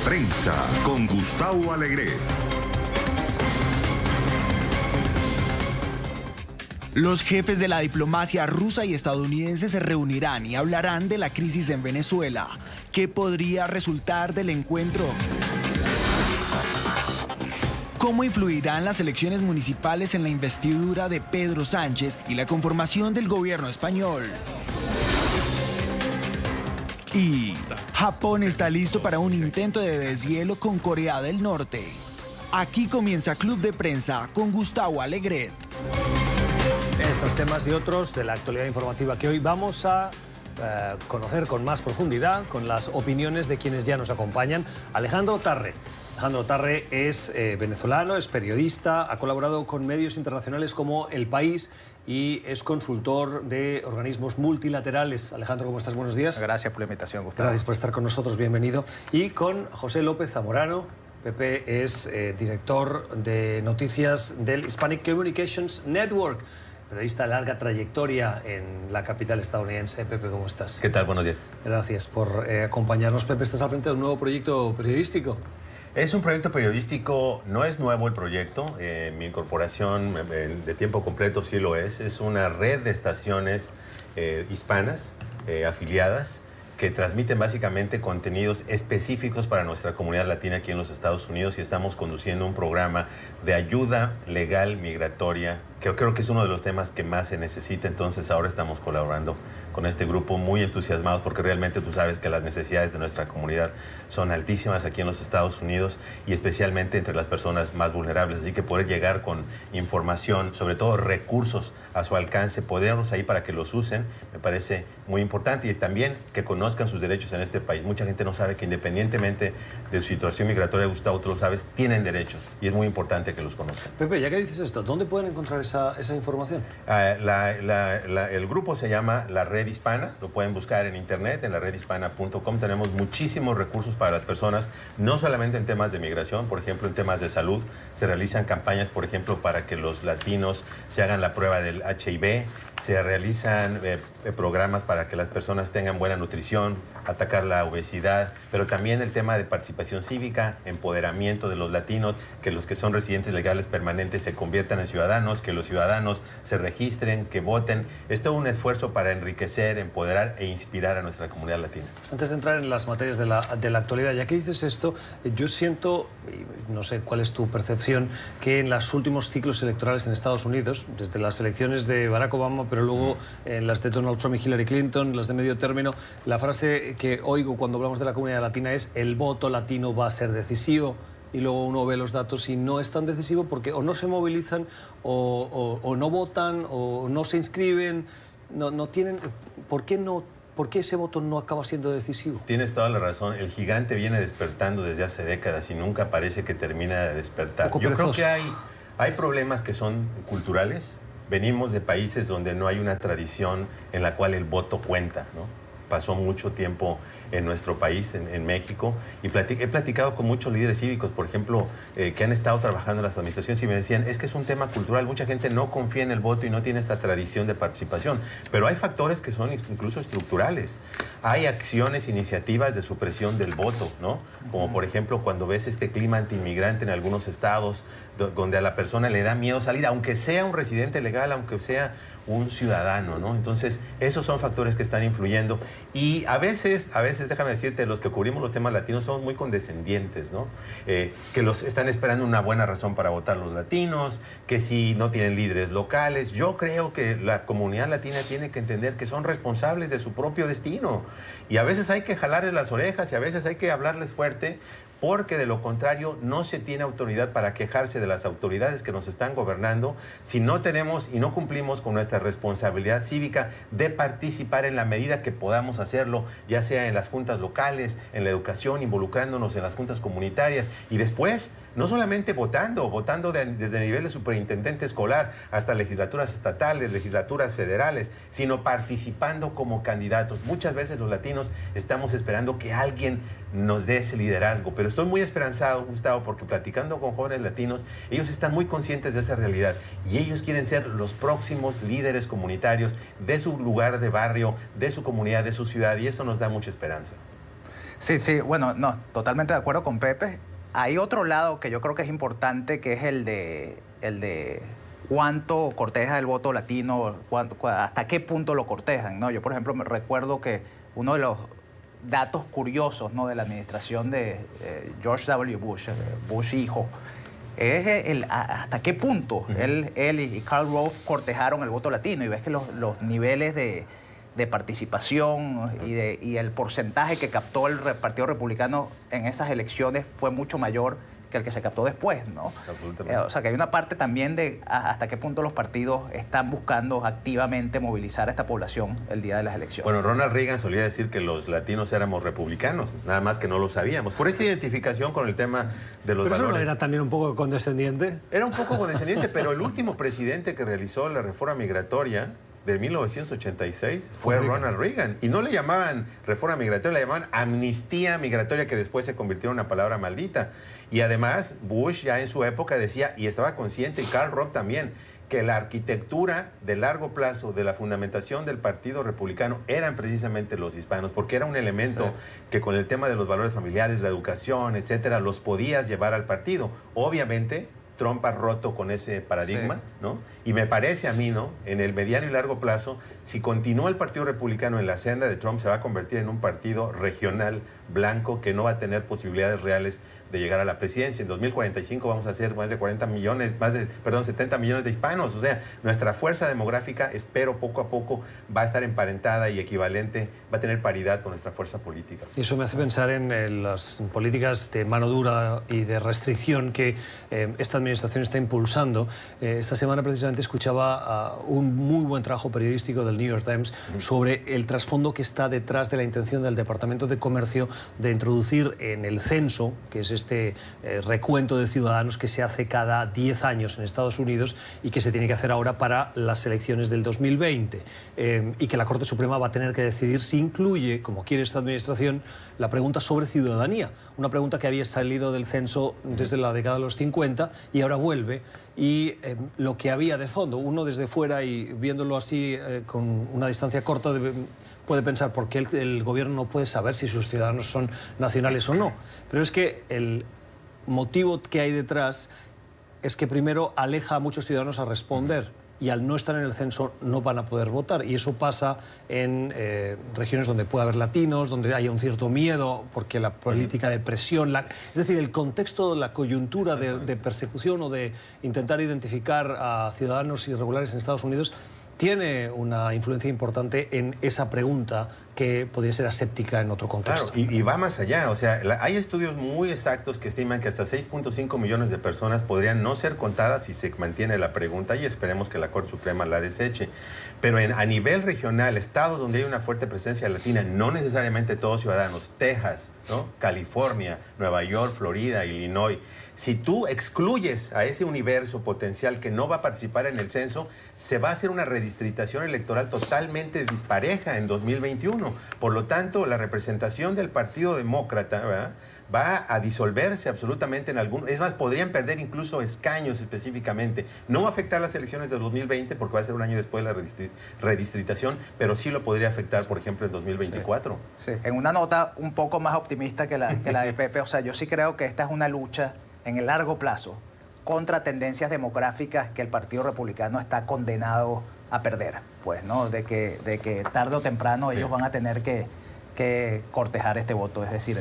Prensa con Gustavo Alegret. Los jefes de la diplomacia rusa y estadounidense se reunirán y hablarán de la crisis en Venezuela. ¿Qué podría resultar del encuentro? ¿Cómo influirán las elecciones municipales en la investidura de Pedro Sánchez y la conformación del gobierno español? Y Japón está listo para un intento de deshielo con Corea del Norte. Aquí comienza Club de Prensa con Gustavo Alegret. Estos temas y otros de la actualidad informativa que hoy vamos a conocer con más profundidad, con las opiniones de quienes ya nos acompañan. Alejandro Tarre. Alejandro Tarre es venezolano, es periodista, ha colaborado con medios internacionales como El País y es consultor de organismos multilaterales. Alejandro, ¿cómo estás? Buenos días. Gracias por la invitación, Gustavo. Gracias por estar con nosotros, bienvenido. Y con José López Zamorano. Pepe es director de noticias del Hispanic Communications Network. Periodista de larga trayectoria en la capital estadounidense. Pepe, ¿cómo estás? ¿Qué tal? Buenos días. Gracias por acompañarnos. Pepe, estás al frente de un nuevo proyecto periodístico. Es un proyecto periodístico, no es nuevo el proyecto, mi incorporación de tiempo completo sí lo es. Es una red de estaciones hispanas afiliadas que transmiten básicamente contenidos específicos para nuestra comunidad latina aquí en los Estados Unidos, y estamos conduciendo un programa de ayuda legal migratoria, que creo que es uno de los temas que más se necesita. Entonces ahora estamos colaborando con este grupo, muy entusiasmados, porque realmente tú sabes que las necesidades de nuestra comunidad son altísimas aquí en los Estados Unidos, y especialmente entre las personas más vulnerables. Así que poder llegar con información, sobre todo recursos a su alcance, ponerlos ahí para que los usen, me parece muy importante. Y también que conozcan sus derechos en este país. Mucha gente no sabe que independientemente de su situación migratoria, Gustavo, tú lo sabes, tienen derechos, y es muy importante que los conozcan. Pepe, ya que dices esto, ¿dónde pueden encontrar esa información? El grupo se llama La Red Hispana, lo pueden buscar en internet, en laredhispana.com. Tenemos muchísimos recursos para las personas, no solamente en temas de migración, por ejemplo, en temas de salud. Se realizan campañas, por ejemplo, para que los latinos se hagan la prueba del HIV, se realizan programas para que las personas tengan buena nutrición, atacar la obesidad, pero también el tema de participación cívica, empoderamiento de los latinos, que los que son residentes legales permanentes se conviertan en ciudadanos, que los ciudadanos se registren, que voten. Es todo un esfuerzo para enriquecer, empoderar e inspirar a nuestra comunidad latina. Antes de entrar en las materias de la actualidad, ya que dices esto, yo siento, y no sé cuál es tu percepción, que en los últimos ciclos electorales en Estados Unidos, desde las elecciones de Barack Obama, pero luego en las de Donald Trump y Hillary Clinton, las de medio término, la frase que oigo cuando hablamos de la comunidad latina es: el voto latino va a ser decisivo. Y luego uno ve los datos y no es tan decisivo porque o no se movilizan o no votan o no se inscriben, no tienen... ¿Por qué ese voto no acaba siendo decisivo? Tienes toda la razón. El gigante viene despertando desde hace décadas y nunca parece que termina de despertar. Yo creo que hay problemas que son culturales. Venimos de países donde no hay una tradición en la cual el voto cuenta, ¿no? Pasó mucho tiempo en nuestro país, en México, y he platicado con muchos líderes cívicos, por ejemplo, que han estado trabajando en las administraciones, y me decían, es que es un tema cultural, mucha gente no confía en el voto y no tiene esta tradición de participación, pero hay factores que son incluso estructurales. Hay acciones, iniciativas de supresión del voto, ¿no? Como por ejemplo cuando ves este clima antiinmigrante en algunos estados, donde a la persona le da miedo salir, aunque sea un residente legal, aunque sea un ciudadano, ¿no? Entonces, esos son factores que están influyendo. Y a veces, déjame decirte, los que cubrimos los temas latinos somos muy condescendientes, ¿no? Que los están esperando una buena razón para votar los latinos, que si no tienen líderes locales. Yo creo que la comunidad latina tiene que entender que son responsables de su propio destino. Y a veces hay que jalarles las orejas y a veces hay que hablarles fuerte, porque de lo contrario no se tiene autoridad para quejarse de las autoridades que nos están gobernando si no tenemos y no cumplimos con nuestra responsabilidad cívica de participar en la medida que podamos hacerlo, ya sea en las juntas locales, en la educación, involucrándonos en las juntas comunitarias, y después no solamente votando desde el nivel de superintendente escolar hasta legislaturas estatales, legislaturas federales, sino participando como candidatos. Muchas veces los latinos estamos esperando que alguien nos dé ese liderazgo, pero estoy muy esperanzado, Gustavo, porque platicando con jóvenes latinos, ellos están muy conscientes de esa realidad y ellos quieren ser los próximos líderes comunitarios de su lugar de barrio, de su comunidad, de su ciudad, y eso nos da mucha esperanza. Sí, sí, bueno, no, totalmente de acuerdo con Pepe. Hay otro lado que yo creo que es importante, que es el de cuánto corteja el voto latino, hasta qué punto lo cortejan, ¿no? Yo, por ejemplo, me recuerdo que uno de los datos curiosos, ¿no?, de la administración de George W. Bush, Bush hijo, es hasta qué punto él y Karl Rove cortejaron el voto latino, y ves que los niveles de participación y el porcentaje que captó el Partido Republicano en esas elecciones fue mucho mayor que el que se captó después, ¿no? O sea, que hay una parte también de hasta qué punto los partidos están buscando activamente movilizar a esta población el día de las elecciones. Bueno, Ronald Reagan solía decir que los latinos éramos republicanos, nada más que no lo sabíamos. Por esa identificación con el tema de los valores. ¿Pero eso no era también un poco condescendiente? Era un poco condescendiente, pero el último presidente que realizó la reforma migratoria de 1986 fue Ronald Reagan. Y no le llamaban reforma migratoria, le llamaban amnistía migratoria, que después se convirtió en una palabra maldita. Y además, Bush ya en su época decía, y estaba consciente, y Karl Rove también, que la arquitectura de largo plazo de la fundamentación del Partido Republicano eran precisamente los hispanos, porque era un elemento que con el tema de los valores familiares, la educación, etcétera, los podías llevar al partido. Obviamente, Trump ha roto con ese paradigma, ¿no? Y me parece a mí, ¿no?, en el mediano y largo plazo, si continúa el Partido Republicano en la senda de Trump, se va a convertir en un partido regional blanco que no va a tener posibilidades reales de llegar a la presidencia. En 2045 vamos a ser más de 70 millones de hispanos. O sea, nuestra fuerza demográfica, espero, poco a poco va a estar emparentada y equivalente, va a tener paridad con nuestra fuerza política. Eso me hace pensar en las políticas de mano dura y de restricción que esta administración está impulsando. Esta semana precisamente escuchaba un muy buen trabajo periodístico del New York Times sobre el trasfondo que está detrás de la intención del Departamento de Comercio de introducir en el censo, que es este recuento de ciudadanos que se hace cada 10 años en Estados Unidos y que se tiene que hacer ahora para las elecciones del 2020, y que la Corte Suprema va a tener que decidir si incluye, como quiere esta administración, la pregunta sobre ciudadanía, una pregunta que había salido del censo desde la década de los 50 y ahora vuelve. Y lo que había de fondo, uno desde fuera y viéndolo así con una distancia corta, puede pensar por qué el gobierno no puede saber si sus ciudadanos son nacionales o no. Pero es que el motivo que hay detrás es que primero aleja a muchos ciudadanos a responder, y al no estar en el censo no van a poder votar. Y eso pasa en regiones donde puede haber latinos, donde haya un cierto miedo porque la política de presión, es decir, el contexto, la coyuntura de persecución o de intentar identificar a ciudadanos irregulares en Estados Unidos tiene una influencia importante en esa pregunta que podría ser aséptica en otro contexto. Claro, y va más allá. O sea, hay estudios muy exactos que estiman que hasta 6.5 millones de personas podrían no ser contadas si se mantiene la pregunta, y esperemos que la Corte Suprema la deseche. Pero a nivel regional, estados donde hay una fuerte presencia latina, no necesariamente todos ciudadanos, Texas, ¿no?, California, Nueva York, Florida, Illinois. Si tú excluyes a ese universo potencial que no va a participar en el censo, se va a hacer una redistritación electoral totalmente dispareja en 2021. Por lo tanto, la representación del Partido Demócrata, ¿verdad?, va a disolverse absolutamente en algunos. Es más, podrían perder incluso escaños específicamente. No va a afectar las elecciones de 2020 porque va a ser un año después de la redistritación, pero sí lo podría afectar, por ejemplo, en 2024. Sí. En una nota un poco más optimista que la de Pepe, o sea, yo sí creo que esta es una lucha en el largo plazo contra tendencias demográficas que el Partido Republicano está condenado a perder, pues, ¿no? De que tarde o temprano ellos van a tener que cortejar este voto. Es decir,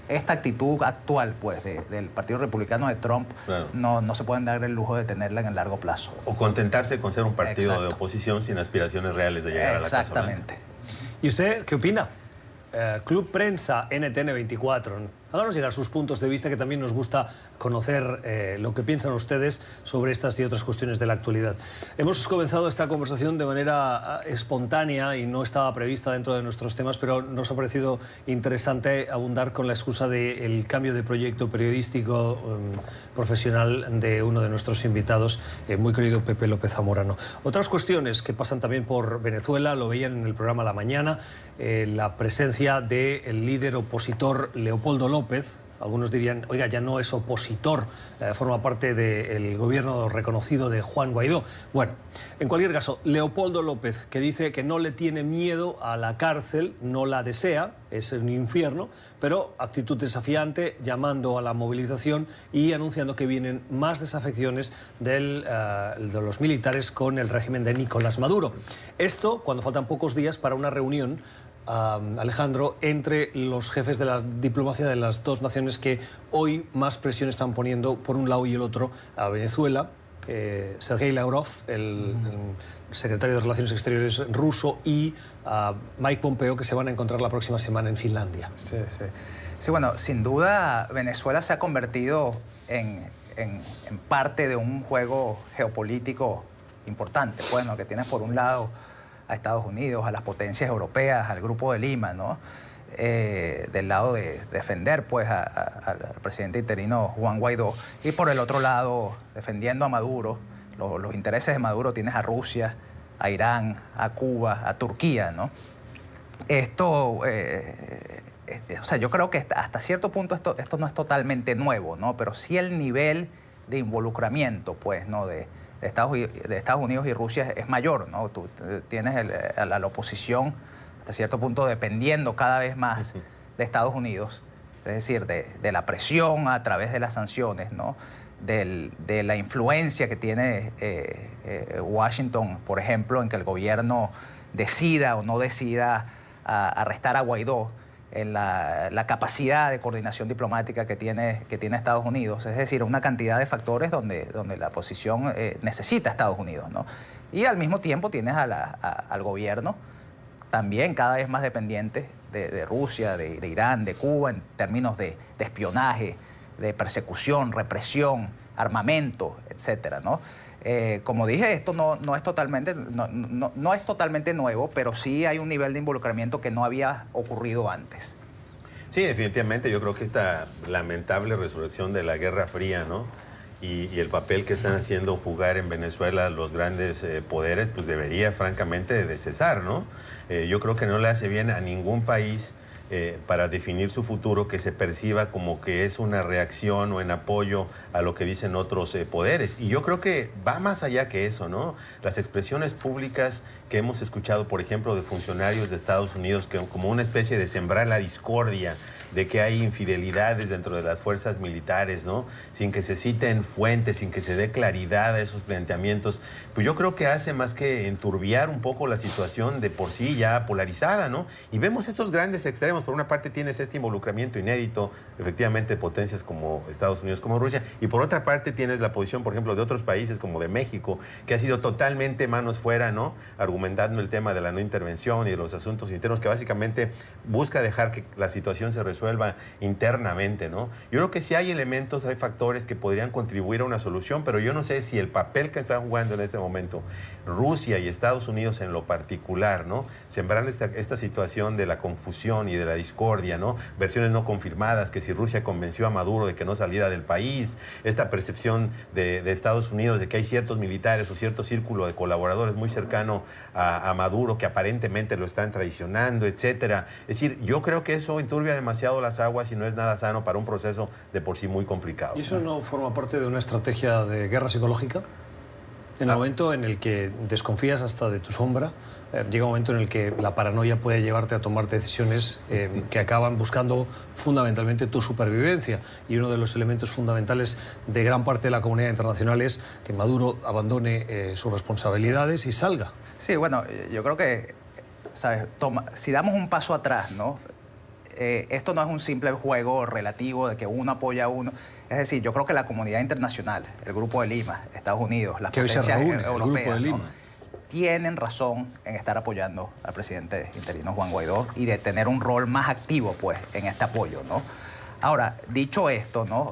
esta actitud actual, pues, del Partido Republicano de Trump, claro, no se pueden dar el lujo de tenerla en el largo plazo. O contentarse con ser un partido de oposición sin aspiraciones reales de llegar a la Casa Blanca. Exactamente. ¿Y usted qué opina? Club Prensa NTN24. Háganos llegar sus puntos de vista, que también nos gusta conocer lo que piensan ustedes sobre estas y otras cuestiones de la actualidad. Hemos comenzado esta conversación de manera espontánea y no estaba prevista dentro de nuestros temas, pero nos ha parecido interesante abundar con la excusa del cambio de proyecto periodístico profesional de uno de nuestros invitados, muy querido Pepe López Zamorano. Otras cuestiones que pasan también por Venezuela, lo veían en el programa La Mañana, la presencia del líder opositor Leopoldo López, Algunos dirían, oiga, ya no es opositor, forma parte del gobierno reconocido de Juan Guaidó. Bueno, en cualquier caso, Leopoldo López, que dice que no le tiene miedo a la cárcel, no la desea, es un infierno, pero actitud desafiante, llamando a la movilización y anunciando que vienen más desafecciones de los militares con el régimen de Nicolás Maduro. Esto cuando faltan pocos días para una reunión, Alejandro, entre los jefes de la diplomacia de las dos naciones que hoy más presión están poniendo por un lado y el otro a Venezuela. Sergei Lavrov, el secretario de Relaciones Exteriores ruso, y Mike Pompeo, que se van a encontrar la próxima semana en Finlandia. Sí, sí. Sí, bueno, sin duda Venezuela se ha convertido en parte de un juego geopolítico importante, pues, ¿no? Que tienes por un lado a Estados Unidos, a las potencias europeas, al Grupo de Lima, ¿no? Del lado de defender, pues, al presidente interino Juan Guaidó, y por el otro lado, defendiendo a Maduro, los intereses de Maduro, tienes a Rusia, a Irán, a Cuba, a Turquía, ¿no? Esto, o sea, yo creo que hasta cierto punto esto no es totalmente nuevo, ¿no? Pero sí el nivel de involucramiento, pues, ¿no? de Estados Unidos y Rusia es mayor, ¿no? Tú tienes a la oposición hasta cierto punto dependiendo cada vez más de Estados Unidos, es decir, de la presión a través de las sanciones, ¿no? De la influencia que tiene Washington, por ejemplo, en que el gobierno decida o no decida arrestar a Guaidó, en la capacidad de coordinación diplomática que tiene Estados Unidos, es decir, una cantidad de factores donde la oposición necesita a Estados Unidos, ¿no? Y al mismo tiempo tienes al gobierno también cada vez más dependiente de Rusia, de Irán, de Cuba, en términos de espionaje, de persecución, represión, armamento, etcétera, ¿no? Como dije, esto no es totalmente nuevo, pero sí hay un nivel de involucramiento que no había ocurrido antes. Sí, definitivamente. Yo creo que esta lamentable resurrección de la Guerra Fría, ¿no? Y el papel que están haciendo jugar en Venezuela los grandes poderes, pues debería francamente de cesar, ¿no? Yo creo que no le hace bien a ningún país para definir su futuro que se perciba como que es una reacción o en apoyo a lo que dicen otros poderes. Y yo creo que va más allá que eso, ¿no? Las expresiones públicas que hemos escuchado, por ejemplo, de funcionarios de Estados Unidos, que como una especie de sembrar la discordia, de que hay infidelidades dentro de las fuerzas militares, ¿no? Sin que se citen fuentes, sin que se dé claridad a esos planteamientos, pues yo creo que hace más que enturbiar un poco la situación de por sí ya polarizada, ¿no? Y vemos estos grandes extremos. Por una parte tienes este involucramiento inédito, efectivamente, de potencias como Estados Unidos, como Rusia, y por otra parte tienes la posición, por ejemplo, de otros países como de México, que ha sido totalmente manos fuera, ¿no? Argumentando el tema de la no intervención y de los asuntos internos, que básicamente busca dejar que la situación se resuelva internamente, ¿no? Yo creo que sí hay elementos, hay factores que podrían contribuir a una solución, pero yo no sé si el papel que están jugando en este momento Rusia y Estados Unidos en lo particular, ¿no? Sembrando esta situación de la confusión y de la discordia, ¿no? Versiones no confirmadas, que si Rusia convenció a Maduro de que no saliera del país, esta percepción de Estados Unidos de que hay ciertos militares o cierto círculo de colaboradores muy cercano a Maduro que aparentemente lo están traicionando, etcétera. Es decir, yo creo que eso enturbia demasiado las aguas y no es nada sano para un proceso de por sí muy complicado. ¿Y eso no forma parte de una estrategia de guerra psicológica? En el momento en el que desconfías hasta de tu sombra, llega un momento en el que la paranoia puede llevarte a tomar decisiones que acaban buscando fundamentalmente tu supervivencia. Y uno de los elementos fundamentales de gran parte de la comunidad internacional es que Maduro abandone sus responsabilidades y salga. Sí, bueno, yo creo que, ¿sabes? Si damos un paso atrás, ¿no? Esto no es un simple juego relativo de que uno apoya a uno. Es decir, yo creo que la comunidad internacional, el Grupo de Lima, Estados Unidos, las potencias europeas, ¿no? Tienen razón en estar apoyando al presidente interino Juan Guaidó y de tener un rol más activo, pues, en este apoyo, ¿no? Ahora, dicho esto, ¿no?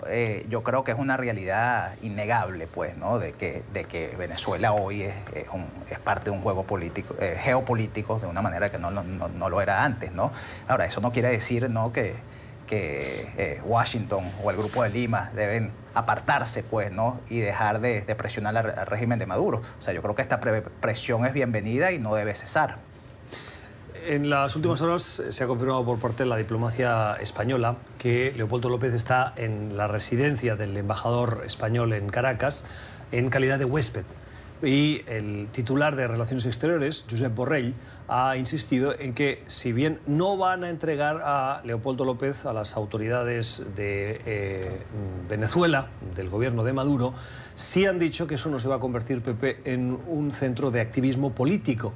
Yo creo que es una realidad innegable, pues, ¿no? De que Venezuela hoy es parte de un juego político, geopolítico de una manera que no lo era antes, ¿no? Ahora, eso no quiere decir, ¿no? que Washington o el Grupo de Lima deben apartarse, pues, ¿no? Y dejar de presionar al régimen de Maduro. O sea, yo creo que esta presión es bienvenida y no debe cesar. En las últimas horas se ha confirmado por parte de la diplomacia española que Leopoldo López está en la residencia del embajador español en Caracas en calidad de huésped. Y el titular de Relaciones Exteriores, Josep Borrell, ha insistido en que si bien no van a entregar a Leopoldo López a las autoridades de Venezuela, del gobierno de Maduro, sí han dicho que eso no se va a convertir, Pepe, en un centro de activismo político.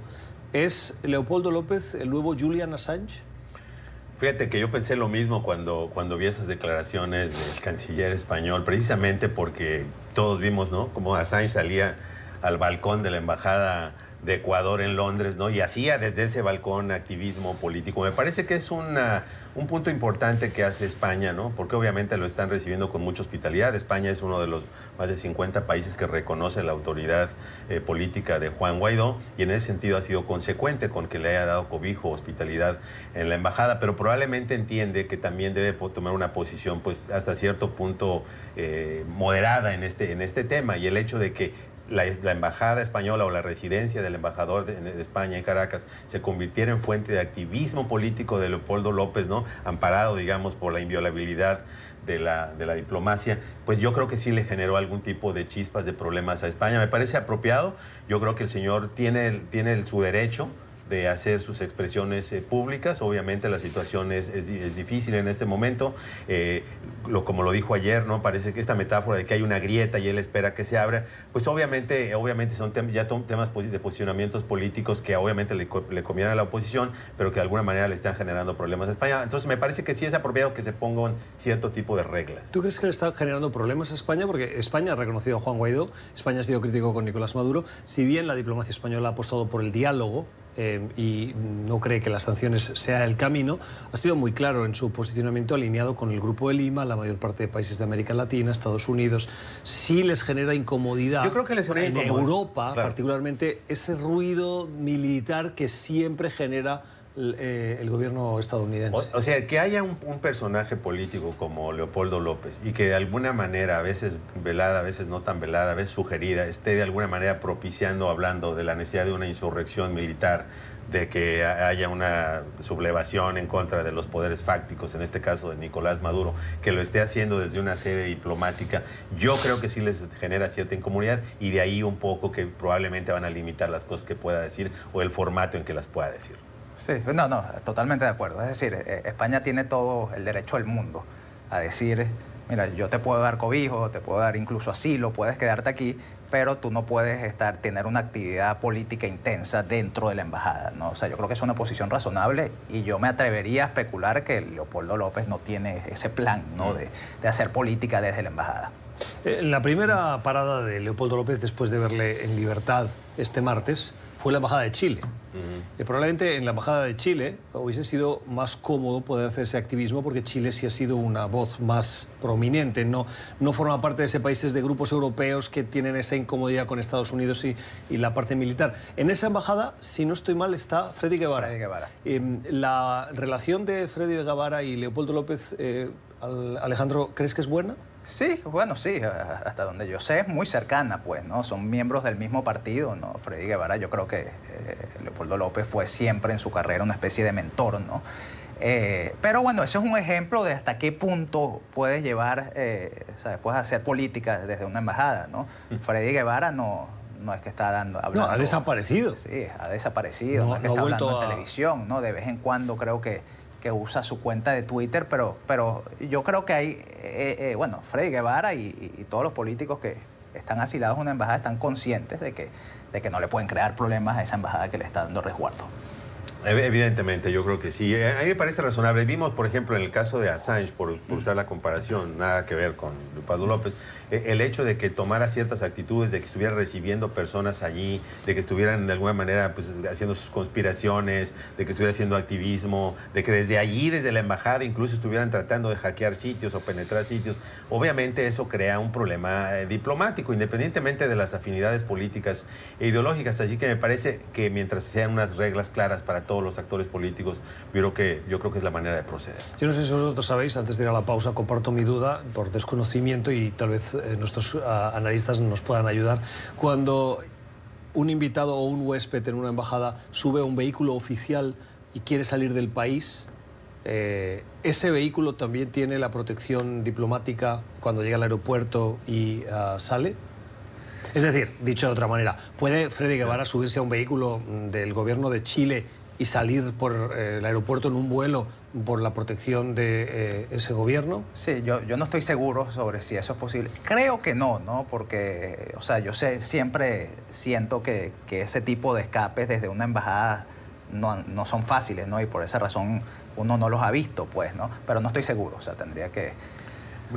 ¿Es Leopoldo López el nuevo Julian Assange? Fíjate que yo pensé lo mismo cuando vi esas declaraciones del canciller español, precisamente porque todos vimos, ¿no?, cómo Assange salía al balcón de la embajada de Ecuador en Londres, ¿no?, y hacía desde ese balcón activismo político. Me parece que es un punto importante que hace España, ¿no?, porque obviamente lo están recibiendo con mucha hospitalidad. España es uno de los más de 50 países que reconoce la autoridad política de Juan Guaidó, y en ese sentido ha sido consecuente con que le haya dado cobijo, hospitalidad en la embajada, pero probablemente entiende que también debe tomar una posición, pues, hasta cierto punto moderada en este tema, y el hecho de que la embajada española o la residencia del embajador de España en Caracas se convirtiera en fuente de activismo político de Leopoldo López, ¿no?, amparado, digamos, por la inviolabilidad de la diplomacia, pues yo creo que sí le generó algún tipo de chispas de problemas a España. Me parece apropiado. Yo creo que el señor tiene su derecho de hacer sus expresiones públicas. Obviamente la situación es difícil en este momento. Como lo dijo ayer, ¿no?, parece que esta metáfora de que hay una grieta y él espera que se abra, pues obviamente son temas de posicionamientos políticos que obviamente le convienen a la oposición, pero que de alguna manera le están generando problemas a España. Entonces me parece que sí es apropiado que se pongan cierto tipo de reglas. ¿Tú crees que le está generando problemas a España? Porque España ha reconocido a Juan Guaidó, España ha sido crítico con Nicolás Maduro. Si bien la diplomacia española ha apostado por el diálogo, y no cree que las sanciones sea el camino, ha sido muy claro en su posicionamiento, alineado con el Grupo de Lima, la mayor parte de países de América Latina, Estados Unidos. Sí les genera incomodidad. Yo creo que les genera en Europa, claro, particularmente ese ruido militar que siempre genera el gobierno estadounidense. O sea, que haya un personaje político como Leopoldo López y que de alguna manera, a veces velada, a veces no tan velada, a veces sugerida, esté de alguna manera propiciando, hablando de la necesidad de una insurrección militar, de que haya una sublevación en contra de los poderes fácticos, en este caso de Nicolás Maduro, que lo esté haciendo desde una sede diplomática, yo creo que sí les genera cierta incomodidad, y de ahí un poco que probablemente van a limitar las cosas que pueda decir o el formato en que las pueda decir. Sí, no, totalmente de acuerdo. Es decir, España tiene todo el derecho del mundo a decir, mira, yo te puedo dar cobijo, te puedo dar incluso asilo, puedes quedarte aquí, pero tú no puedes tener una actividad política intensa dentro de la embajada, ¿no? O sea, yo creo que es una posición razonable, y yo me atrevería a especular que Leopoldo López no tiene ese plan, ¿no?, de hacer política desde la embajada. La primera parada de Leopoldo López, después de verle en libertad este martes, fue la Embajada de Chile. Probablemente en la Embajada de Chile hubiese sido más cómodo poder hacer ese activismo, porque Chile sí ha sido una voz más prominente, no forma parte de ese países de grupos europeos que tienen esa incomodidad con Estados Unidos y la parte militar. En esa embajada, si no estoy mal, está Freddy Guevara. La relación de Freddy Guevara y Leopoldo López, Alejandro, ¿crees que es buena? Sí, bueno, sí, hasta donde yo sé es muy cercana, pues, ¿no? Son miembros del mismo partido, ¿no? Freddy Guevara, yo creo que Leopoldo López fue siempre en su carrera una especie de mentor, ¿no? Pero bueno, eso es un ejemplo de hasta qué punto puedes llevar, ¿sabes? Puedes hacer política desde una embajada, ¿no? Freddy Guevara no es que está hablando... No, ha desaparecido. Sí, ha desaparecido, no es que está hablando en televisión, ¿no? De vez en cuando creo que usa su cuenta de Twitter, pero yo creo que hay, bueno, Freddy Guevara y todos los políticos que están asilados a una embajada están conscientes de que no le pueden crear problemas a esa embajada que le está dando resguardo. Evidentemente, yo creo que sí. A mí me parece razonable. Vimos, por ejemplo, en el caso de Assange, por usar la comparación, nada que ver con Leopoldo López, el hecho de que tomara ciertas actitudes, de que estuviera recibiendo personas allí, de que estuvieran de alguna manera pues, haciendo sus conspiraciones, de que estuviera haciendo activismo, de que desde allí, desde la embajada, incluso estuvieran tratando de hackear sitios o penetrar sitios. Obviamente eso crea un problema diplomático, independientemente de las afinidades políticas e ideológicas. Así que me parece que mientras sean unas reglas claras para todos los actores políticos, yo creo que es la manera de proceder. Yo no sé si vosotros sabéis, antes de ir a la pausa, comparto mi duda por desconocimiento, y tal vez nuestros analistas nos puedan ayudar. Cuando un invitado o un huésped en una embajada sube a un vehículo oficial y quiere salir del país, ¿ese vehículo también tiene la protección diplomática cuando llega al aeropuerto y sale? Es decir, dicho de otra manera, ¿puede Freddy Guevara subirse a un vehículo del gobierno de Chile y salir por el aeropuerto en un vuelo por la protección de ese gobierno? Sí, yo no estoy seguro sobre si eso es posible. Creo que no, porque, o sea, yo siempre siento que ese tipo de escapes desde una embajada no son fáciles, ¿no? Y por esa razón uno no los ha visto, pues, ¿no? Pero no estoy seguro, o sea, tendría que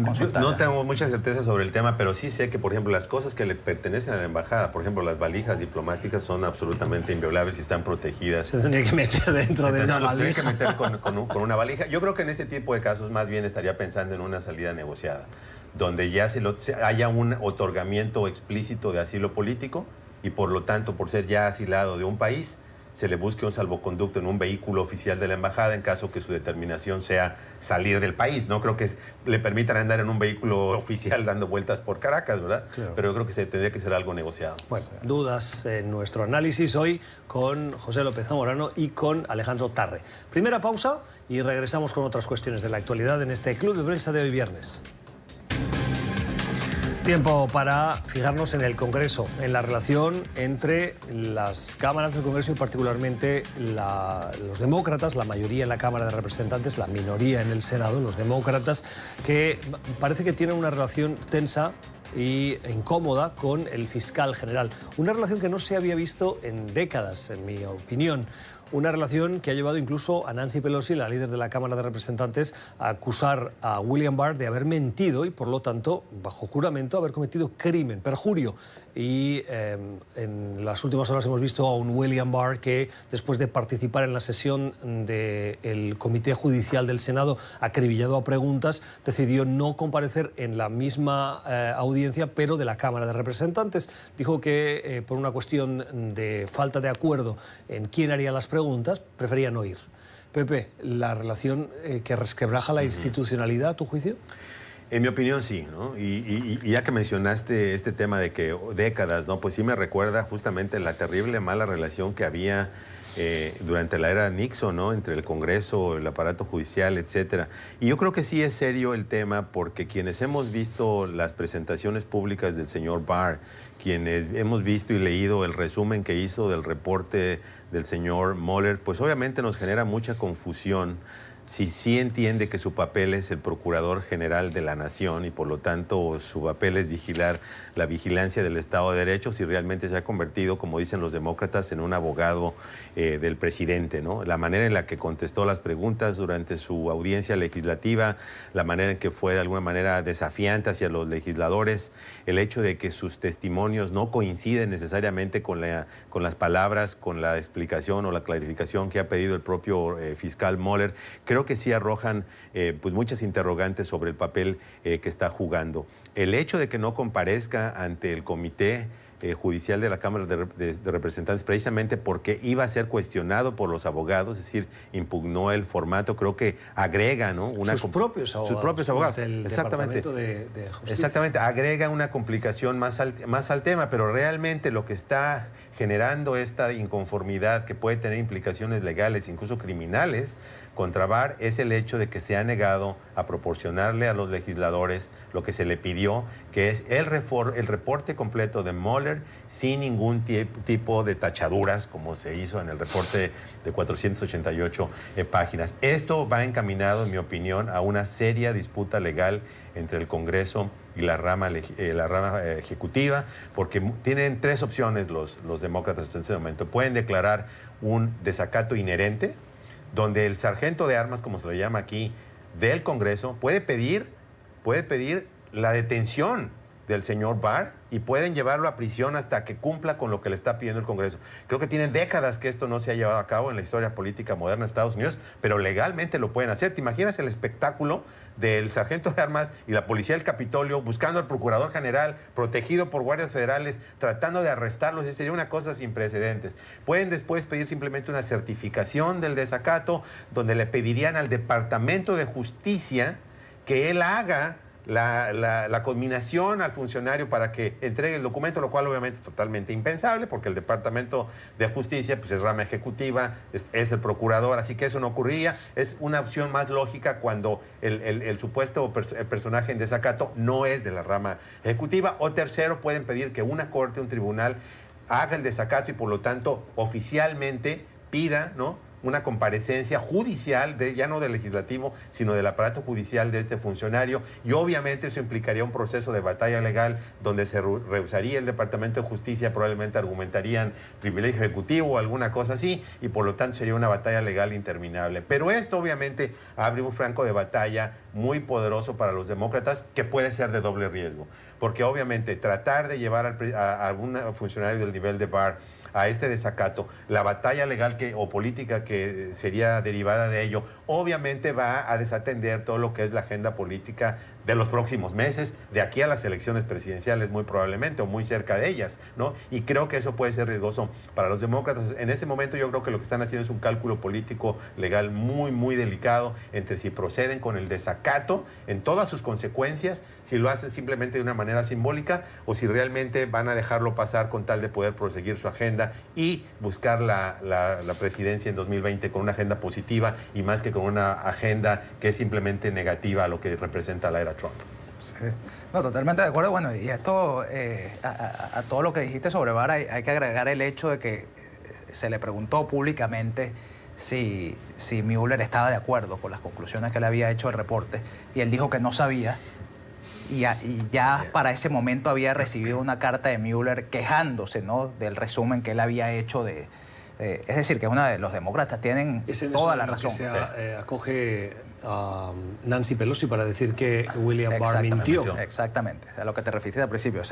consultar. No tengo mucha certeza sobre el tema, pero sí sé que, por ejemplo, las cosas que le pertenecen a la embajada, por ejemplo, las valijas diplomáticas son absolutamente inviolables y están protegidas. Se tendría que meter dentro de una valija. Tiene que meter con una valija. Yo creo que en ese tipo de casos más bien estaría pensando en una salida negociada, donde ya haya un otorgamiento explícito de asilo político y, por lo tanto, por ser ya asilado de un país, se le busque un salvoconducto en un vehículo oficial de la embajada en caso que su determinación sea salir del país. No creo que le permitan andar en un vehículo oficial dando vueltas por Caracas, ¿verdad? Claro. Pero yo creo que tendría que ser algo negociado. Bueno, dudas en nuestro análisis hoy con José López Zamorano y con Alejandro Tarre. Primera pausa y regresamos con otras cuestiones de la actualidad en este Club de Prensa de hoy viernes. Tiempo para fijarnos en el Congreso, en la relación entre las cámaras del Congreso y particularmente los demócratas, la mayoría en la Cámara de Representantes, la minoría en el Senado, los demócratas, que parece que tienen una relación tensa y incómoda con el fiscal general. Una relación que no se había visto en décadas, en mi opinión. Una relación que ha llevado incluso a Nancy Pelosi, la líder de la Cámara de Representantes, a acusar a William Barr de haber mentido y, por lo tanto, bajo juramento, haber cometido crimen, perjurio. Y en las últimas horas hemos visto a un William Barr que, después de participar en la sesión del Comité Judicial del Senado, acribillado a preguntas, decidió no comparecer en la misma audiencia, pero de la Cámara de Representantes. Dijo que, por una cuestión de falta de acuerdo en quién haría las preguntas, prefería no ir. Pepe, ¿la relación que resquebraja la institucionalidad, a tu juicio? En mi opinión, sí, ¿no? Y ya que mencionaste este tema de que décadas, ¿no? Pues sí me recuerda justamente la terrible mala relación que había durante la era Nixon, ¿no? Entre el Congreso, el aparato judicial, etcétera. Y yo creo que sí es serio el tema porque quienes hemos visto las presentaciones públicas del señor Barr, quienes hemos visto y leído el resumen que hizo del reporte del señor Mueller, pues obviamente nos genera mucha confusión si sí entiende que su papel es el procurador general de la nación y por lo tanto su papel es vigilar la vigilancia del Estado de Derecho, si realmente se ha convertido, como dicen los demócratas, en un abogado del presidente, ¿no? La manera en la que contestó las preguntas durante su audiencia legislativa, la manera en que fue de alguna manera desafiante hacia los legisladores, el hecho de que sus testimonios no coinciden necesariamente con las palabras, con la explicación o la clarificación que ha pedido el propio fiscal Mueller, creo que sí arrojan pues muchas interrogantes sobre el papel que está jugando. El hecho de que no comparezca ante el Comité Judicial de la Cámara de Representantes precisamente porque iba a ser cuestionado por los abogados, es decir, impugnó el formato, creo que agrega, ¿no? Sus propios abogados. Del exactamente. Departamento de Justicia. Exactamente, agrega una complicación más al tema, pero realmente lo que está generando esta inconformidad que puede tener implicaciones legales, incluso criminales, contra Barr es el hecho de que se ha negado a proporcionarle a los legisladores lo que se le pidió, que es el reporte completo de Mueller sin ningún tipo de tachaduras, como se hizo en el reporte de 488 páginas. Esto va encaminado, en mi opinión, a una seria disputa legal entre el Congreso y la rama ejecutiva, porque tienen tres opciones los demócratas en ese momento. Pueden declarar un desacato inherente, donde el sargento de armas, como se le llama aquí, del Congreso, puede pedir la detención del señor Barr y pueden llevarlo a prisión hasta que cumpla con lo que le está pidiendo el Congreso. Creo que tienen décadas que esto no se ha llevado a cabo en la historia política moderna de Estados Unidos, pero legalmente lo pueden hacer. ¿Te imaginas el espectáculo del sargento de armas y la policía del Capitolio buscando al procurador general, protegido por guardias federales, tratando de arrestarlos? Sería una cosa sin precedentes. Pueden después pedir simplemente una certificación del desacato, donde le pedirían al Departamento de Justicia que él haga la conminación al funcionario para que entregue el documento, lo cual obviamente es totalmente impensable, porque el Departamento de Justicia pues, es rama ejecutiva, es el procurador, así que eso no ocurría. Es una opción más lógica cuando el supuesto personaje en desacato no es de la rama ejecutiva. O tercero, pueden pedir que una corte, un tribunal, haga el desacato y por lo tanto oficialmente pida, ¿no?, una comparecencia judicial, ya no del legislativo, sino del aparato judicial de este funcionario, y obviamente eso implicaría un proceso de batalla legal donde se rehusaría el Departamento de Justicia, probablemente argumentarían privilegio ejecutivo o alguna cosa así, y por lo tanto sería una batalla legal interminable. Pero esto obviamente abre un franco de batalla muy poderoso para los demócratas, que puede ser de doble riesgo, porque obviamente tratar de llevar a un funcionario del nivel de Barr a este desacato, la batalla legal o política que sería derivada de ello, obviamente va a desatender todo lo que es la agenda política de los próximos meses, de aquí a las elecciones presidenciales muy probablemente, o muy cerca de ellas, ¿no? Y creo que eso puede ser riesgoso para los demócratas. En ese momento yo creo que lo que están haciendo es un cálculo político legal muy delicado entre si proceden con el desacato en todas sus consecuencias, si lo hacen simplemente de una manera simbólica, o si realmente van a dejarlo pasar con tal de poder proseguir su agenda y buscar la presidencia en 2020 con una agenda positiva y más que con una agenda que es simplemente negativa a lo que representa la era Trump. Sí. No, totalmente de acuerdo. Bueno, y esto, a todo lo que dijiste sobre Barr, hay que agregar el hecho de que se le preguntó públicamente si Mueller estaba de acuerdo con las conclusiones que le había hecho el reporte, y él dijo que no sabía, y ya para ese momento había recibido una carta de Mueller quejándose, ¿no?, del resumen que él había hecho es decir, que los demócratas tienen toda la razón. Se acoge a Nancy Pelosi para decir que William Barr mintió. Exactamente, a lo que te refieres al principio.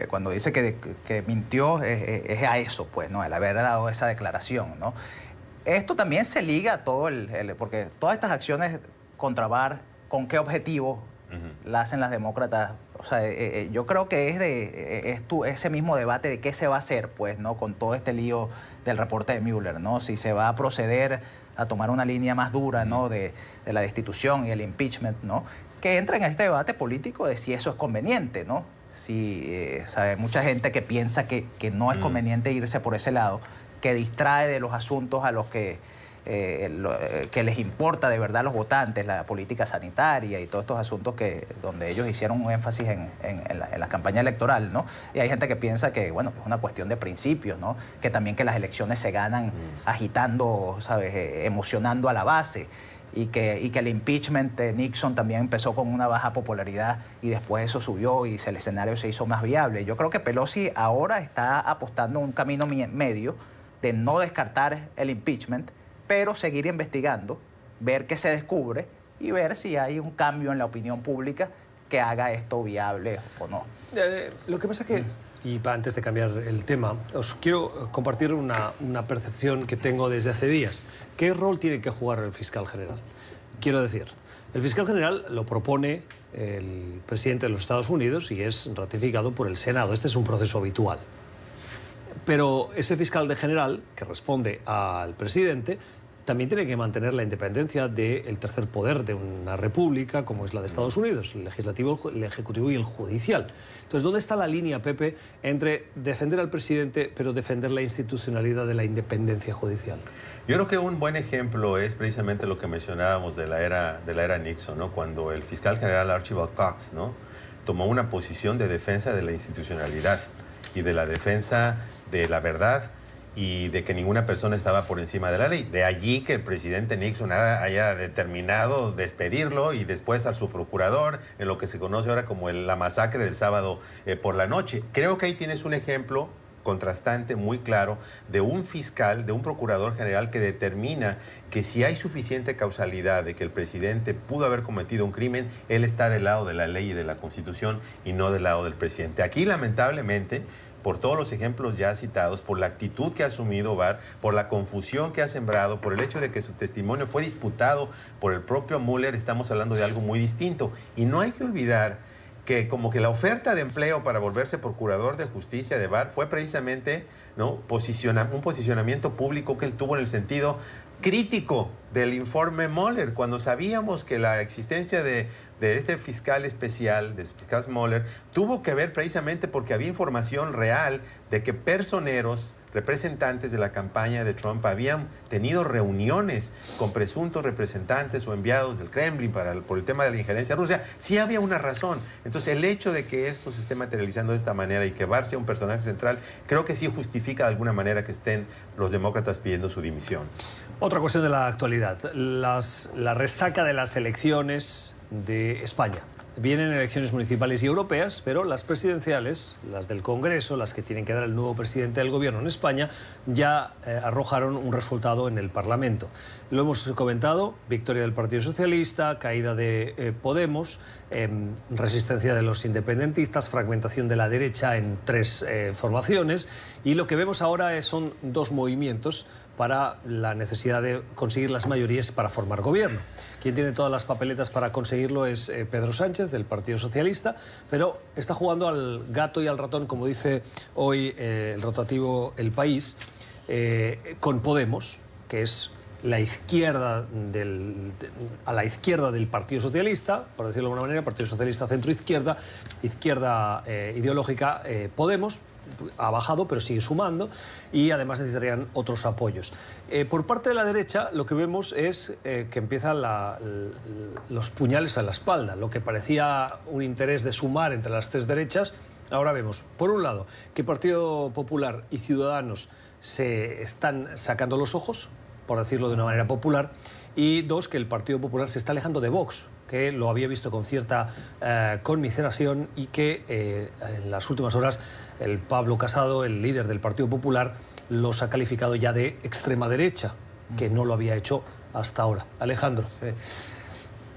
Cuando dice que mintió es a eso, pues, ¿no?, el haber dado esa declaración, ¿no? Esto también se liga a todo porque todas estas acciones contra Barr, ¿con qué objetivo la hacen las demócratas? O sea, yo creo que es ese mismo debate de qué se va a hacer, pues, ¿no?, con todo este lío del reporte de Mueller, ¿no? Si se va a proceder a tomar una línea más dura, ¿no?, de la destitución y el impeachment, ¿no?, que entra en este debate político de si eso es conveniente, ¿no? Sabe, mucha gente que piensa que no es conveniente irse por ese lado, que distrae de los asuntos a los que les importa de verdad a los votantes, la política sanitaria y todos estos asuntos donde ellos hicieron un énfasis en la campaña electoral, ¿no? Y hay gente que piensa que, bueno, que es una cuestión de principios, ¿no? Que también que las elecciones se ganan agitando, ¿sabes?, emocionando a la base. Y que el impeachment de Nixon también empezó con una baja popularidad y después eso subió y el escenario se hizo más viable. Yo creo que Pelosi ahora está apostando un camino medio de no descartar el impeachment, pero seguir investigando, ver qué se descubre y ver si hay un cambio en la opinión pública que haga esto viable o no. Lo que pasa que, y antes de cambiar el tema, os quiero compartir una percepción que tengo desde hace días. ¿Qué rol tiene que jugar el fiscal general? Quiero decir, el fiscal general lo propone el presidente de los Estados Unidos y es ratificado por el Senado. Este es un proceso habitual. Pero ese fiscal general, que responde al presidente, también tiene que mantener la independencia del tercer poder de una república como es la de Estados Unidos, el legislativo, el ejecutivo y el judicial. Entonces, ¿dónde está la línea, Pepe, entre defender al presidente pero defender la institucionalidad de la independencia judicial? Yo creo que un buen ejemplo es precisamente lo que mencionábamos de la era Nixon, ¿no?, cuando el fiscal general Archibald Cox, ¿no?, tomó una posición de defensa de la institucionalidad y de la defensa de la verdad y de que ninguna persona estaba por encima de la ley. De allí que el presidente Nixon haya determinado despedirlo y después a su procurador, en lo que se conoce ahora como la masacre del sábado por la noche. Creo que ahí tienes un ejemplo contrastante muy claro de un fiscal, de un procurador general que determina que si hay suficiente causalidad de que el presidente pudo haber cometido un crimen, él está del lado de la ley y de la Constitución y no del lado del presidente. Aquí, lamentablemente, por todos los ejemplos ya citados, por la actitud que ha asumido Barr, por la confusión que ha sembrado, por el hecho de que su testimonio fue disputado por el propio Mueller, estamos hablando de algo muy distinto. Y no hay que olvidar que como que la oferta de empleo para volverse procurador de justicia de Barr fue precisamente, ¿no?, un posicionamiento público que él tuvo en el sentido crítico del informe Mueller, cuando sabíamos que la existencia de de este fiscal especial, de fiscal Mueller, tuvo que ver precisamente porque había información real de que personeros, representantes de la campaña de Trump habían tenido reuniones con presuntos representantes o enviados del Kremlin por el tema de la injerencia rusa. Sí había una razón. Entonces, el hecho de que esto se esté materializando de esta manera y que Barr sea un personaje central, creo que sí justifica de alguna manera que estén los demócratas pidiendo su dimisión. Otra cuestión de la actualidad, la resaca de las elecciones de España. Vienen elecciones municipales y europeas, pero las presidenciales, las del Congreso, las que tienen que dar el nuevo presidente del gobierno en España, ya arrojaron un resultado en el Parlamento. Lo hemos comentado: victoria del Partido Socialista, caída de Podemos, resistencia de los independentistas, fragmentación de la derecha en 3 formaciones, y lo que vemos ahora son 2 movimientos para la necesidad de conseguir las mayorías para formar gobierno. Quien tiene todas las papeletas para conseguirlo es Pedro Sánchez, del Partido Socialista, pero está jugando al gato y al ratón, como dice hoy el rotativo El País, con Podemos, que es la izquierda a la izquierda del Partido Socialista, por decirlo de alguna manera, Partido Socialista centro-izquierda, izquierda ideológica Podemos. Ha bajado, pero sigue sumando, y además necesitarían otros apoyos. Por parte de la derecha, lo que vemos es que empiezan los puñales en la espalda. Lo que parecía un interés de sumar entre las 3 derechas, ahora vemos, por un lado, que Partido Popular y Ciudadanos se están sacando los ojos, por decirlo de una manera popular, y 2, que el Partido Popular se está alejando de Vox, que lo había visto con cierta conmiseración, y que en las últimas horas el Pablo Casado, el líder del Partido Popular, los ha calificado ya de extrema derecha, que no lo había hecho hasta ahora. Alejandro. Sí.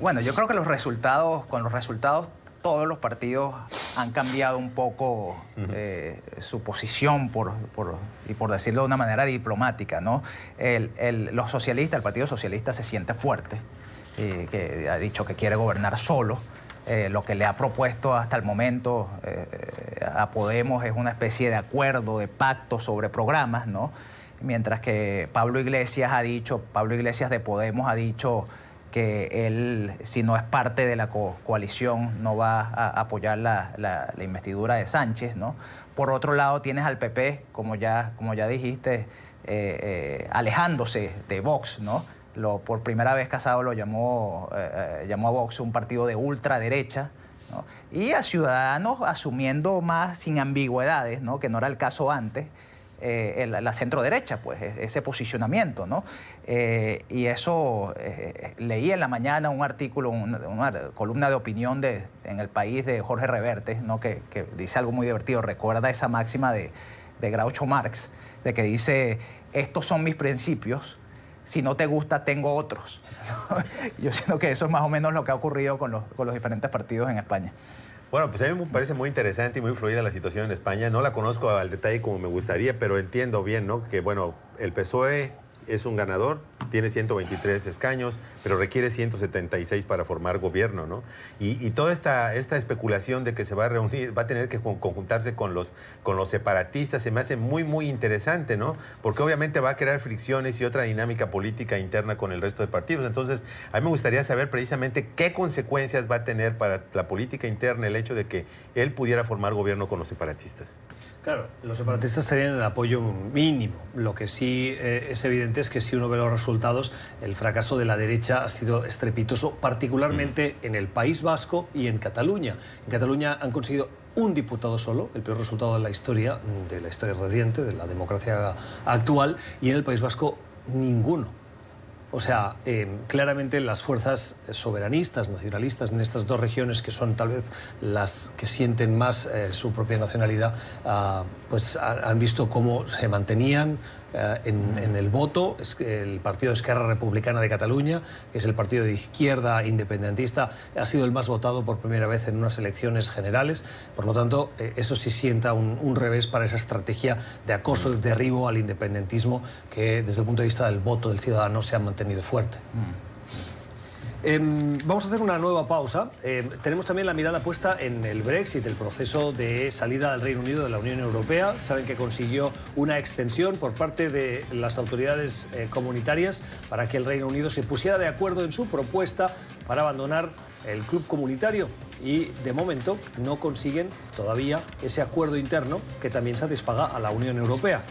Bueno, yo creo que con los resultados todos los partidos han cambiado un poco su posición, por decirlo de una manera diplomática, ¿no? Los socialistas, el Partido Socialista se siente fuerte, que ha dicho que quiere gobernar solo. Lo que le ha propuesto hasta el momento a Podemos es una especie de acuerdo, de pacto sobre programas, ¿no? Mientras que Pablo Iglesias de Podemos ha dicho que él, si no es parte de la coalición, no va a apoyar la investidura de Sánchez, ¿no? Por otro lado, tienes al PP, como ya dijiste, alejándose de Vox, ¿no? Por primera vez Casado lo llamó a Vox un partido de ultraderecha, ¿no? Y a Ciudadanos asumiendo más sin ambigüedades, ¿no? Que no era el caso antes, la centro-derecha, pues, ese posicionamiento, ¿no? Y eso, leí en la mañana un artículo, una columna de opinión en El País de Jorge Reverte, ¿no? Que dice algo muy divertido, recuerda esa máxima de Groucho Marx, de que dice: estos son mis principios, si no te gusta, tengo otros. Yo siento que eso es más o menos lo que ha ocurrido con los diferentes partidos en España. Bueno, pues a mí me parece muy interesante y muy fluida la situación en España. No la conozco al detalle como me gustaría, pero entiendo bien, ¿no? Que, bueno, el PSOE es un ganador, tiene 123 escaños, pero requiere 176 para formar gobierno, ¿no? Y toda esta especulación de que se va a reunir, va a tener que conjuntarse con los separatistas, se me hace muy, muy interesante, ¿no? Porque obviamente va a crear fricciones y otra dinámica política interna con el resto de partidos. Entonces, a mí me gustaría saber precisamente qué consecuencias va a tener para la política interna el hecho de que él pudiera formar gobierno con los separatistas. Claro, los separatistas tenían el apoyo mínimo. Lo que sí es evidente es que si uno ve los resultados, el fracaso de la derecha ha sido estrepitoso, particularmente en el País Vasco y en Cataluña. En Cataluña han conseguido un diputado solo, el peor resultado de la historia reciente, de la democracia actual, y en el País Vasco ninguno. O sea, claramente las fuerzas soberanistas, nacionalistas en estas 2 regiones, que son tal vez las que sienten más su propia nacionalidad, pues han visto cómo se mantenían en el voto. El partido de Esquerra Republicana de Cataluña, que es el partido de izquierda independentista, ha sido el más votado por primera vez en unas elecciones generales. Por lo tanto, eso sí sienta un revés para esa estrategia de acoso y derribo al independentismo que, desde el punto de vista del voto del ciudadano, se ha mantenido fuerte. Vamos a hacer una nueva pausa. Tenemos también la mirada puesta en el Brexit, el proceso de salida del Reino Unido de la Unión Europea. Saben que consiguió una extensión por parte de las autoridades comunitarias para que el Reino Unido se pusiera de acuerdo en su propuesta para abandonar el club comunitario, y de momento no consiguen todavía ese acuerdo interno que también satisfaga a la Unión Europea.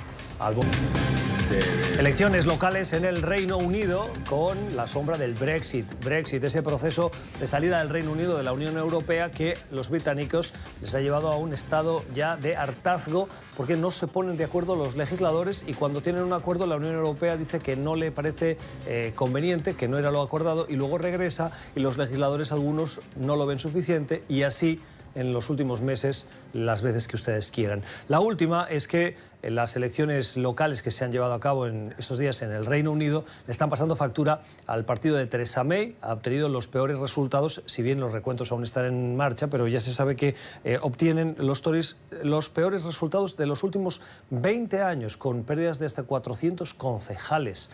Elecciones locales en el Reino Unido con la sombra del Brexit. Brexit, ese proceso de salida del Reino Unido de la Unión Europea que los británicos les ha llevado a un estado ya de hartazgo porque no se ponen de acuerdo los legisladores, y cuando tienen un acuerdo la Unión Europea dice que no le parece conveniente, que no era lo acordado, y luego regresa y los legisladores algunos no lo ven suficiente, y así en los últimos meses, las veces que ustedes quieran. La última es que las elecciones locales que se han llevado a cabo en estos días en el Reino Unido le están pasando factura al partido de Theresa May. Ha obtenido los peores resultados, si bien los recuentos aún están en marcha, pero ya se sabe que obtienen los Tories los peores resultados de los últimos 20 años, con pérdidas de hasta 400 concejales.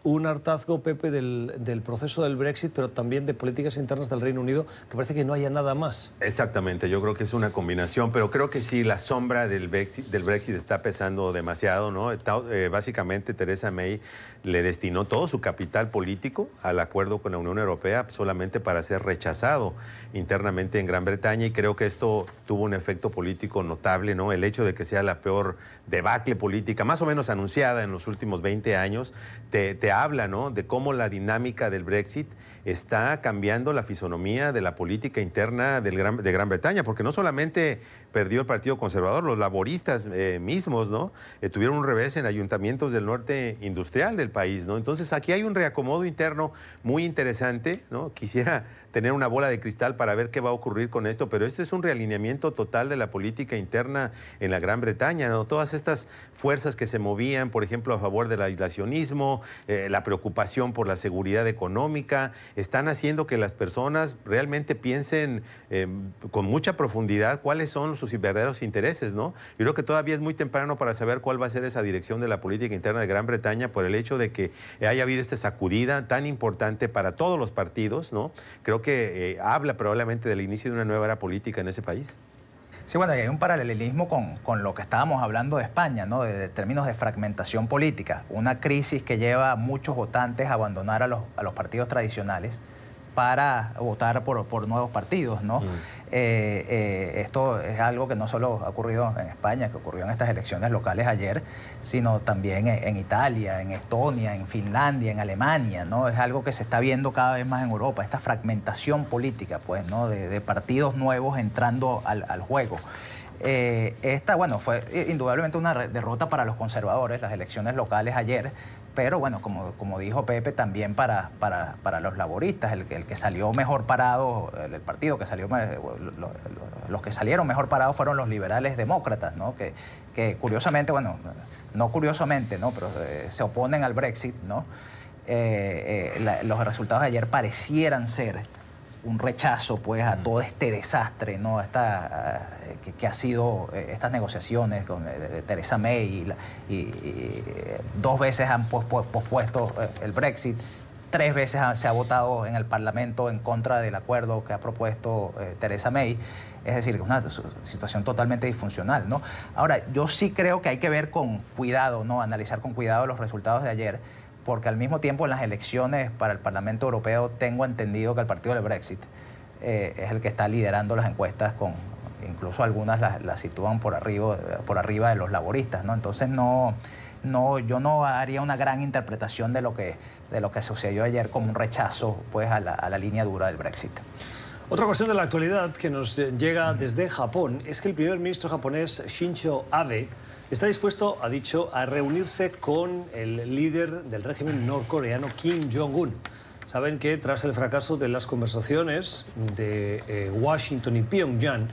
Un hartazgo, Pepe, del proceso del Brexit, pero también de políticas internas del Reino Unido, que parece que no haya nada más. Exactamente, yo creo que es una combinación, pero creo que sí, la sombra del Brexit está pesando demasiado, ¿no? Básicamente, Theresa May le destinó todo su capital político al acuerdo con la Unión Europea solamente para ser rechazado internamente en Gran Bretaña, y creo que esto tuvo un efecto político notable, ¿no? El hecho de que sea la peor debacle política, más o menos anunciada en los últimos 20 años, te habla, ¿no?, de cómo la dinámica del Brexit está cambiando la fisonomía de la política interna de Gran Bretaña, porque no solamente perdió el Partido Conservador, los laboristas mismos, ¿no?, tuvieron un revés en ayuntamientos del norte industrial del país, ¿no? Entonces aquí hay un reacomodo interno muy interesante, ¿no? Quisiera tener una bola de cristal para ver qué va a ocurrir con esto, pero este es un realineamiento total de la política interna en la Gran Bretaña, ¿no? Todas estas fuerzas que se movían, por ejemplo, a favor del aislacionismo, la preocupación por la seguridad económica, están haciendo que las personas realmente piensen con mucha profundidad cuáles son sus verdaderos intereses, ¿no? Yo creo que todavía es muy temprano para saber cuál va a ser esa dirección de la política interna de Gran Bretaña, por el hecho de que haya habido esta sacudida tan importante para todos los partidos, ¿no? Creo que habla probablemente del inicio de una nueva era política en ese país. Sí, bueno, y hay un paralelismo con lo que estábamos hablando de España, ¿no? De términos de fragmentación política. Una crisis que lleva a muchos votantes a abandonar a los partidos tradicionales para votar por nuevos partidos, ¿no? Esto es algo que no solo ha ocurrido en España, que ocurrió en estas elecciones locales ayer, sino también en Italia, en Estonia, en Finlandia, en Alemania, ¿no? Es algo que se está viendo cada vez más en Europa, esta fragmentación política, pues, ¿no? De partidos nuevos entrando al juego. Esta, bueno, fue indudablemente una derrota para los conservadores, las elecciones locales ayer, pero bueno, como dijo Pepe, también para los laboristas, el que salió mejor parado, el partido que salió, los que salieron mejor parados fueron los liberales demócratas, ¿no? Que curiosamente, bueno, no curiosamente, ¿no? Pero se oponen al Brexit, ¿no? Los resultados de ayer parecieran ser un rechazo, pues, a todo este desastre, ¿no? Que ha sido estas negociaciones con Theresa May, y 2 veces han pospuesto el Brexit, 3 veces se ha votado en el Parlamento en contra del acuerdo que ha propuesto Theresa May. Es decir, una situación totalmente disfuncional, ¿no? Ahora, yo sí creo que hay que ver con cuidado, ¿no? Analizar con cuidado los resultados de ayer, porque al mismo tiempo en las elecciones para el Parlamento Europeo tengo entendido que el partido del Brexit es el que está liderando las encuestas, incluso algunas las sitúan por arriba de los laboristas, ¿no? Entonces yo no haría una gran interpretación de lo que sucedió ayer como un rechazo, pues, a la línea dura del Brexit. Otra cuestión de la actualidad que nos llega desde Japón es que el primer ministro japonés Shinzo Abe está dispuesto, ha dicho, a reunirse con el líder del régimen norcoreano, Kim Jong-un. Saben que tras el fracaso de las conversaciones de Washington y Pyongyang,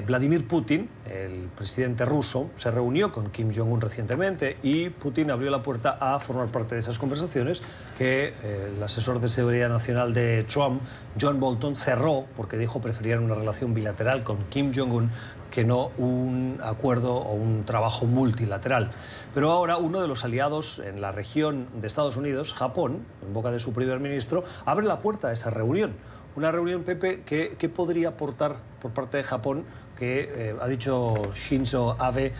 Vladimir Putin, el presidente ruso, se reunió con Kim Jong-un recientemente, y Putin abrió la puerta a formar parte de esas conversaciones que el asesor de seguridad nacional de Trump, John Bolton, cerró porque dijo preferían una relación bilateral con Kim Jong-un que no un acuerdo o un trabajo multilateral. Pero ahora uno de los aliados en la región de Estados Unidos, Japón, en boca de su primer ministro, abre la puerta a esa reunión. Una reunión, Pepe, que podría aportar por parte de Japón, que ha dicho Shinzo Abe,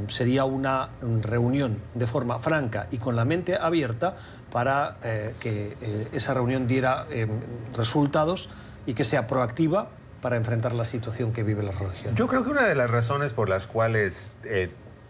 sería una reunión de forma franca y con la mente abierta para que esa reunión diera resultados y que sea proactiva para enfrentar la situación que vive la región? Yo creo que una de las razones por las cuales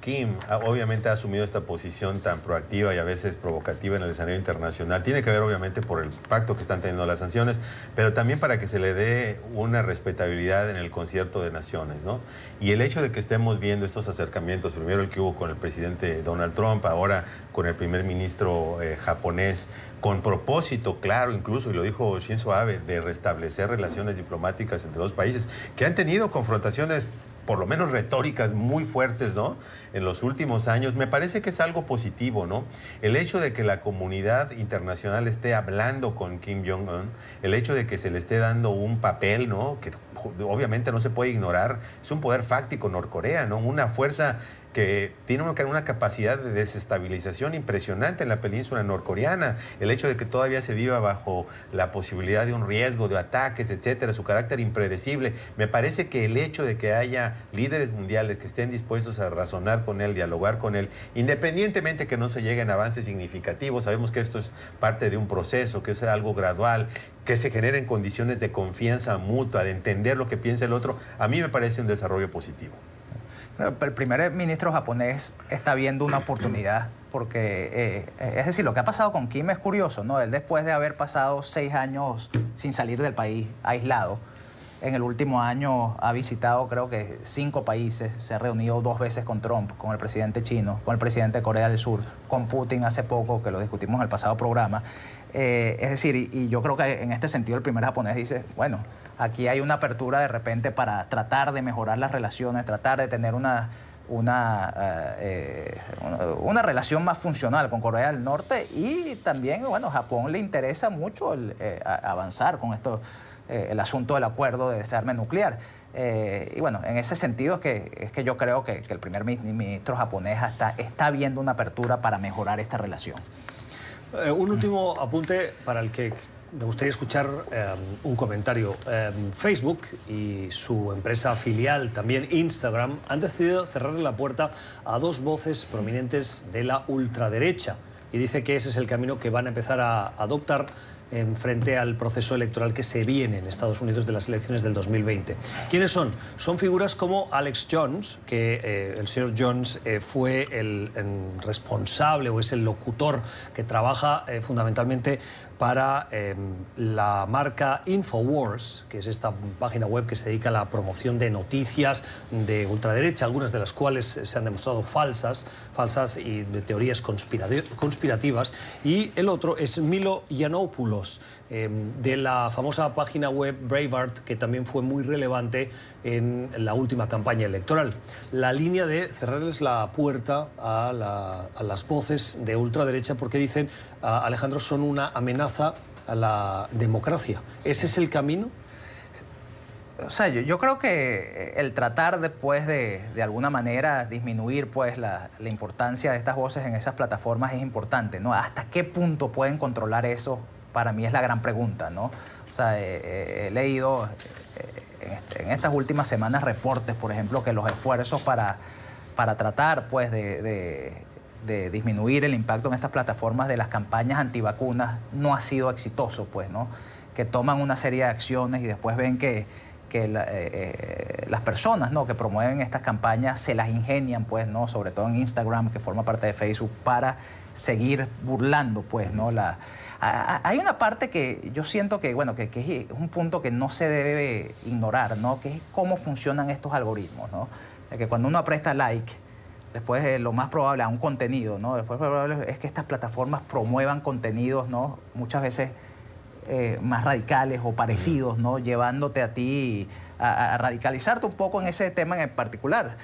Kim obviamente ha asumido esta posición tan proactiva y a veces provocativa en el escenario internacional tiene que ver obviamente por el impacto que están teniendo las sanciones, pero también para que se le dé una respetabilidad en el concierto de naciones, ¿no? Y el hecho de que estemos viendo estos acercamientos, primero el que hubo con el presidente Donald Trump, ahora con el primer ministro japonés, con propósito claro incluso, y lo dijo Shinzo Abe, de restablecer relaciones diplomáticas entre dos países que han tenido confrontaciones por lo menos retóricas muy fuertes, ¿no?, en los últimos años, me parece que es algo positivo, ¿no? El hecho de que la comunidad internacional esté hablando con Kim Jong-un, el hecho de que se le esté dando un papel, ¿no?, que obviamente no se puede ignorar, es un poder fáctico Norcorea, ¿no?, una fuerza que tiene una capacidad de desestabilización impresionante en la península norcoreana. El hecho de que todavía se viva bajo la posibilidad de un riesgo de ataques, etcétera, su carácter impredecible. Me parece que el hecho de que haya líderes mundiales que estén dispuestos a razonar con él, dialogar con él, independientemente que no se lleguen a avances significativos, sabemos que esto es parte de un proceso, que es algo gradual, que se generen condiciones de confianza mutua, de entender lo que piensa el otro, a mí me parece un desarrollo positivo. El primer ministro japonés está viendo una oportunidad porque, es decir, lo que ha pasado con Kim es curioso, ¿no? Él, después de haber pasado 6 años sin salir del país, aislado, en el último año ha visitado creo que 5 países, se ha reunido 2 veces con Trump, con el presidente chino, con el presidente de Corea del Sur, con Putin hace poco, que lo discutimos en el pasado programa. Es decir, y yo creo que en este sentido el primer japonés dice, bueno, aquí hay una apertura de repente para tratar de mejorar las relaciones, tratar de tener una relación más funcional con Corea del Norte, y también, bueno, a Japón le interesa mucho avanzar con esto, el asunto del acuerdo de desarme nuclear. Y bueno, en ese sentido es que yo creo que el primer ministro japonés está viendo una apertura para mejorar esta relación. Un último apunte para el que me gustaría escuchar un comentario. Facebook y su empresa filial, también Instagram, han decidido cerrarle la puerta a 2 voces prominentes de la ultraderecha. Y dice que ese es el camino que van a empezar a adoptar en frente al proceso electoral que se viene en Estados Unidos de las elecciones del 2020. ¿Quiénes son? Son figuras como Alex Jones, que el señor Jones fue el responsable o es el locutor que trabaja fundamentalmente para la marca Infowars, que es esta página web que se dedica a la promoción de noticias de ultraderecha, algunas de las cuales se han demostrado falsas y de teorías conspirativas. Y el otro es Milo Yiannopoulos, de la famosa página web Breitbart, que también fue muy relevante en la última campaña electoral. La línea de cerrarles la puerta a las voces de ultraderecha porque dicen, Alejandro, son una amenaza a la democracia. ¿Ese es el camino? O sea, yo creo que el tratar después de alguna manera disminuir pues la importancia de estas voces en esas plataformas es importante, ¿no? ¿Hasta qué punto pueden controlar eso? Para mí es la gran pregunta, ¿no? O sea, he leído en estas últimas semanas reportes, por ejemplo, que los esfuerzos para tratar pues de disminuir el impacto en estas plataformas de las campañas antivacunas no ha sido exitoso, pues, ¿no? Que toman una serie de acciones y después ven que las personas, ¿no?, que promueven estas campañas se las ingenian, pues, ¿no?, sobre todo en Instagram, que forma parte de Facebook, para seguir burlando, pues, ¿no? Hay una parte que yo siento que, bueno, que es un punto que no se debe ignorar, ¿no?, que es cómo funcionan estos algoritmos, ¿no? Que cuando uno aprieta like, después lo más probable a un contenido, ¿no? Después lo probable es que estas plataformas promuevan contenidos, ¿no?, muchas veces más radicales o parecidos, ¿no?, llevándote a ti a radicalizarte un poco en ese tema en particular.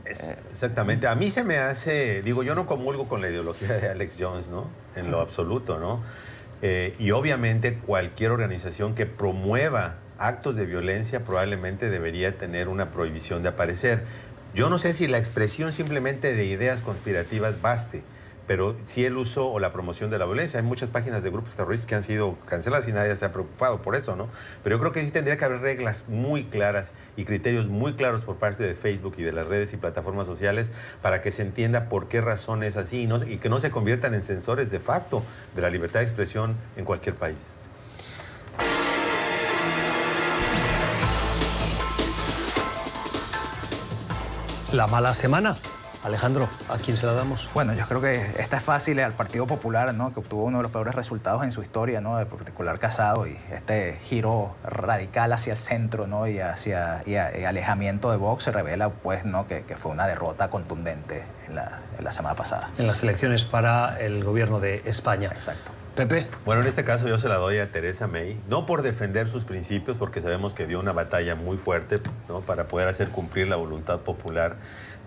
Exactamente. A mí se me hace, digo, yo no comulgo con la ideología de Alex Jones, ¿no?, en lo absoluto, ¿no? Y obviamente cualquier organización que promueva actos de violencia probablemente debería tener una prohibición de aparecer. Yo no sé si la expresión simplemente de ideas conspirativas baste, pero sí el uso o la promoción de la violencia. Hay muchas páginas de grupos terroristas que han sido canceladas y nadie se ha preocupado por eso, ¿no? Pero yo creo que sí tendría que haber reglas muy claras y criterios muy claros por parte de Facebook y de las redes y plataformas sociales para que se entienda por qué razón es así, ¿no? Y que no se conviertan en censores de facto de la libertad de expresión en cualquier país. La mala semana. Alejandro, ¿a quién se la damos? Bueno, yo creo que esta es fácil al Partido Popular, ¿no? Que obtuvo uno de los peores resultados en su historia, ¿no? De particular Casado, y este giro radical hacia el centro, ¿no? Y alejamiento de Vox se revela, pues, ¿no? Que fue una derrota contundente en la semana pasada. En las elecciones para el gobierno de España. Exacto. Pepe. Bueno, en este caso yo se la doy a Theresa May, no por defender sus principios, porque sabemos que dio una batalla muy fuerte, ¿no? Para poder hacer cumplir la voluntad popular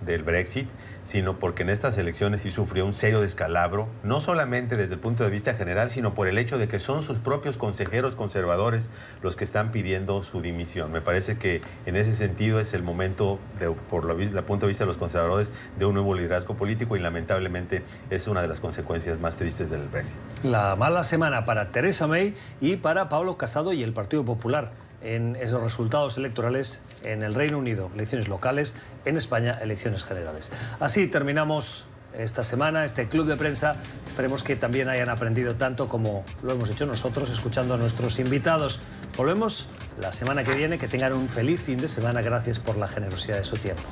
del Brexit, sino porque en estas elecciones sí sufrió un serio descalabro, no solamente desde el punto de vista general, sino por el hecho de que son sus propios consejeros conservadores los que están pidiendo su dimisión. Me parece que en ese sentido es el momento, por el punto de vista de los conservadores, de un nuevo liderazgo político, y lamentablemente es una de las consecuencias más tristes del Brexit. La mala semana para Theresa May y para Pablo Casado y el Partido Popular en esos resultados electorales en el Reino Unido, elecciones locales, en España, elecciones generales. Así terminamos esta semana, este club de prensa. Esperemos que también hayan aprendido tanto como lo hemos hecho nosotros, escuchando a nuestros invitados. Volvemos la semana que viene. Que tengan un feliz fin de semana. Gracias por la generosidad de su tiempo.